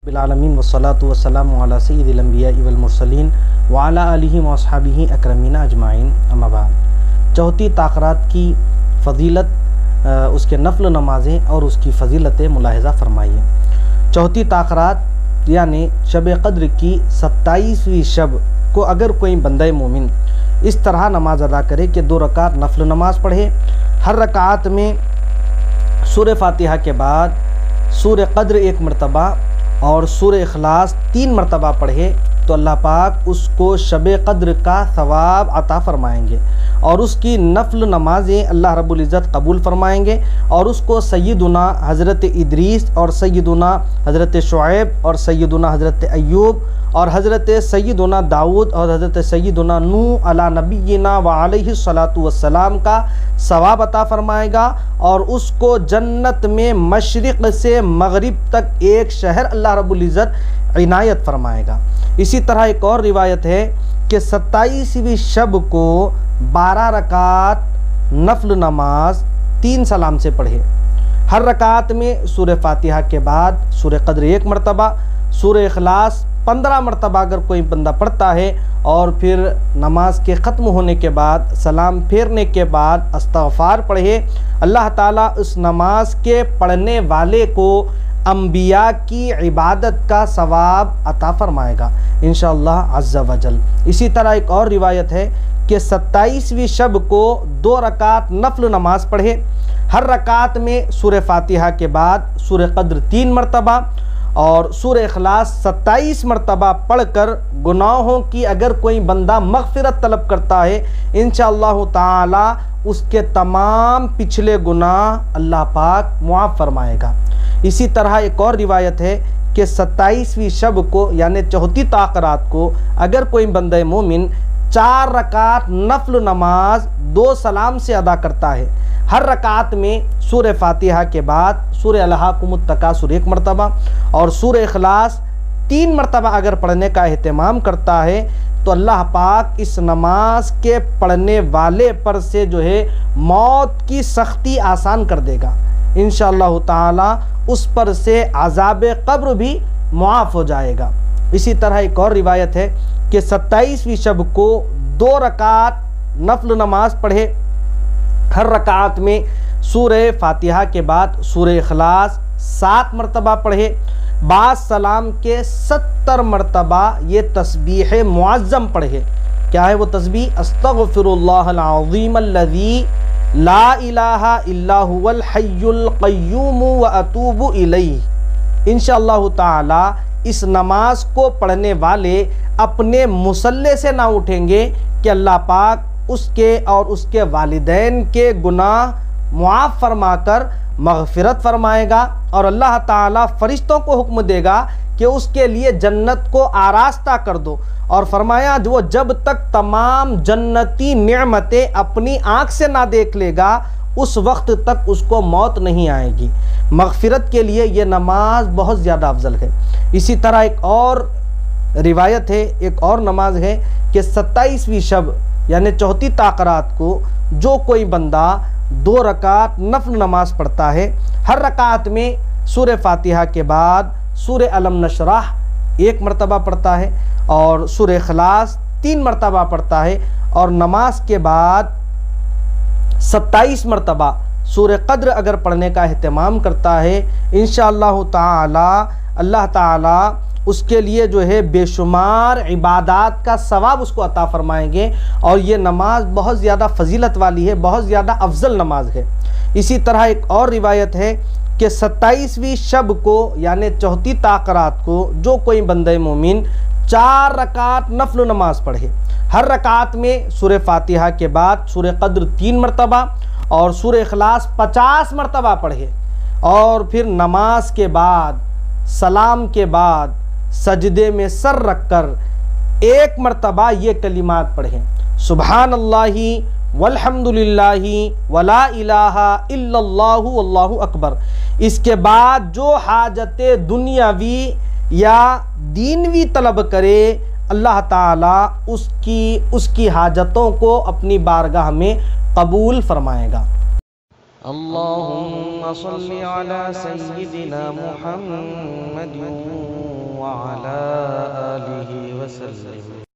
बिलालमीन वस्सलातु वस्सलामु अला सय्यिदिल अंबिया'i वल मुरसलीन व अला आलिहि व अस्हाबिहि अकरमीन अजमाइन अम्मा बाद। चौथी ताक़रात की फ़जीलत, उसके नफ़ल नमाज़ें और उसकी फ़जीलतें मुलाहिज़ा फ़रमाइए। चौथी ताक़रात यानी शब क़द्र की 27वीं शब को अगर कोई बंदा मोमिन इस तरह नमाज अदा करे कि 2 रकात नफ़ल नमाज पढ़े, हर रकात में सूरह फ़ातिहा के बाद सूरह क़द्र 1 मरतबा और सूरह इखलास 3 मरतबा पढ़े तो अल्लाह पाक उसको शब क़द्र का सवाब अता फ़रमाएंगे और उसकी नफ़ल नमाज़ें अल्लाह रब्बुल इज़्ज़त कबूल फ़रमाएंगे और उसको सय्यदुना हज़रत इदरीस और सय्यदुना हज़रत शुएब और सय्यदुना हज़रत अय्यूब और हज़रत सय्यदुना दाऊद और हज़रत सय्यदुना नूह अला नबीना व अलैहि सलातु वस्सलाम का सवाब अता फ़रमाएगा और उसको जन्नत में मशरिक़ से मग़रिब तक एक शहर अल्लाह रब्बुल इज़्ज़त इनायत फ़रमाएगा। इसी तरह एक और रिवायत है कि 27वीं शब को 12 रकात नफ़ल नमाज 3 सलाम से पढ़े। हर रकात में सूरह फ़ातिहा के बाद सूरह क़द्र 1 मरतबा, सूरह इखलास 15 मरतबा अगर कोई बंदा पढ़ता है और फिर नमाज के ख़त्म होने के बाद सलाम फेरने के बाद इस्तग़फ़ार पढ़े, अल्लाह ताला उस नमाज के पढ़ने वाले को अंबिया की इबादत का सवाब अता फ़रमाएगा इंशाअल्लाह अज़्ज़ा वजल। इसी तरह एक और रिवायत है कि 27वीं शब को 2 रकात नफ़ल नमाज पढ़े, हर रकात में सूरह फ़ातिहा के बाद सूरह क़द्र 3 मरतबा और सूरह इखलास 27 मरतबा पढ़कर गुनाहों की अगर कोई बंदा मग़फ़िरत तलब करता है इंशाअल्लाह ताला उसके तमाम पिछले गुनाह अल्लाह पाक मुआफ़ फ़रमाएगा। इसी तरह एक और रिवायत है कि 27वीं शब को यानी चौथी ताक़रात को अगर कोई बंदा मोमिन 4 रकात नफ़ल नमाज 2 सलाम से अदा करता है, हर रकात में सूरह फ़ातिहा के बाद सूरह अलहाकुमुत तकासुर 1 मरतबा और सूरह इखलास 3 मरतबा अगर पढ़ने का एहतमाम करता है तो अल्लाह पाक इस नमाज के पढ़ने वाले पर से जो है मौत की सख्ती आसान कर देगा इंशाअल्लाह ताला, उस पर से अज़ाब क़ब्र भी मुआफ़ हो जाएगा। इसी तरह एक और रिवायत है कि 27वीं शब को 2 रकात नफ़ल नमाज पढ़े, हर रकात में सूरह फ़ातिहा के बाद सूरह इखलास 7 मरतबा पढ़े, बाद सलाम के 70 मरतबा ये तस्बीह मुअज़्ज़म पढ़े। क्या है वो तस्बीह? अस्तग़फ़िरुल्लाहल अज़ीम अल्लज़ी ला इलाहा इल्ला हुवल हय्युल क़य्यूम व अतूबु इलैहि। इंशाअल्लाह ताला इस नमाज को पढ़ने वाले अपने मुसल्ले से ना उठेंगे कि अल्लाह पाक उसके और उसके वालिदैन के गुनाह मुआफ़ फरमाकर मग़फ़िरत फरमाएगा और अल्लाह ताला फ़रिश्तों को हुक्म देगा कि उसके लिए जन्नत को आरास्ता कर दो और फरमाया वो जब तक तमाम जन्नती नेमतें अपनी आँख से ना देख लेगा उस वक्त तक उसको मौत नहीं आएगी। मग़फ़िरत के लिए ये नमाज बहुत ज़्यादा अफजल है। इसी तरह एक और रिवायत है, एक और नमाज है कि 27वीं शब यानी चौथी ताक़रात को जो कोई बंदा 2 रकात नफ़ल नमाज पढ़ता है, हर रकात में सूरह फ़ातिहा के बाद सूरह अलम नशराह 1 मरतबा पढ़ता है और सूरह इखलास 3 मरतबा पढ़ता है और नमाज के बाद 27 मरतबा सूरह क़द्र अगर पढ़ने का एहतमाम करता है इंशाअल्लाह ताला अल्लाह ताला उसके लिए जो है बेशुमार इबादात का सवाब उसको अता फ़रमाएंगे और ये नमाज बहुत ज़्यादा फ़जीलत वाली है, बहुत ज़्यादा अफजल नमाज है। इसी तरह एक और रिवायत है कि 27वीं शब को यानी चौथी ताक़रात को जो कोई बंदा मोमिन 4 रकात नफ़ल नमाज पढ़े, हर रकात में सूरह फ़ातिहा के बाद सूरह क़द्र 3 मरतबा और सूरह इखलास 50 मरतबा पढ़े और फिर नमाज के बाद सलाम के बाद सजदे में सर रखकर 1 मरतबा ये कलिमात पढ़ें, सुबहानल्लाहि वल्हम्दुलिल्लाहि वला इलाहा इल्लल्लाहु वल्लाहु अकबर। इसके बाद जो हाजतें दुनियावी या दीनवी तलब करे अल्लाह ताला उसकी हाजतों को अपनी बारगाह में कबूल फरमाएगा। अल्लाहुम्मा सल्लि अला सय्यिदिना मुहम्मद व अला आलिहि वसल्लम।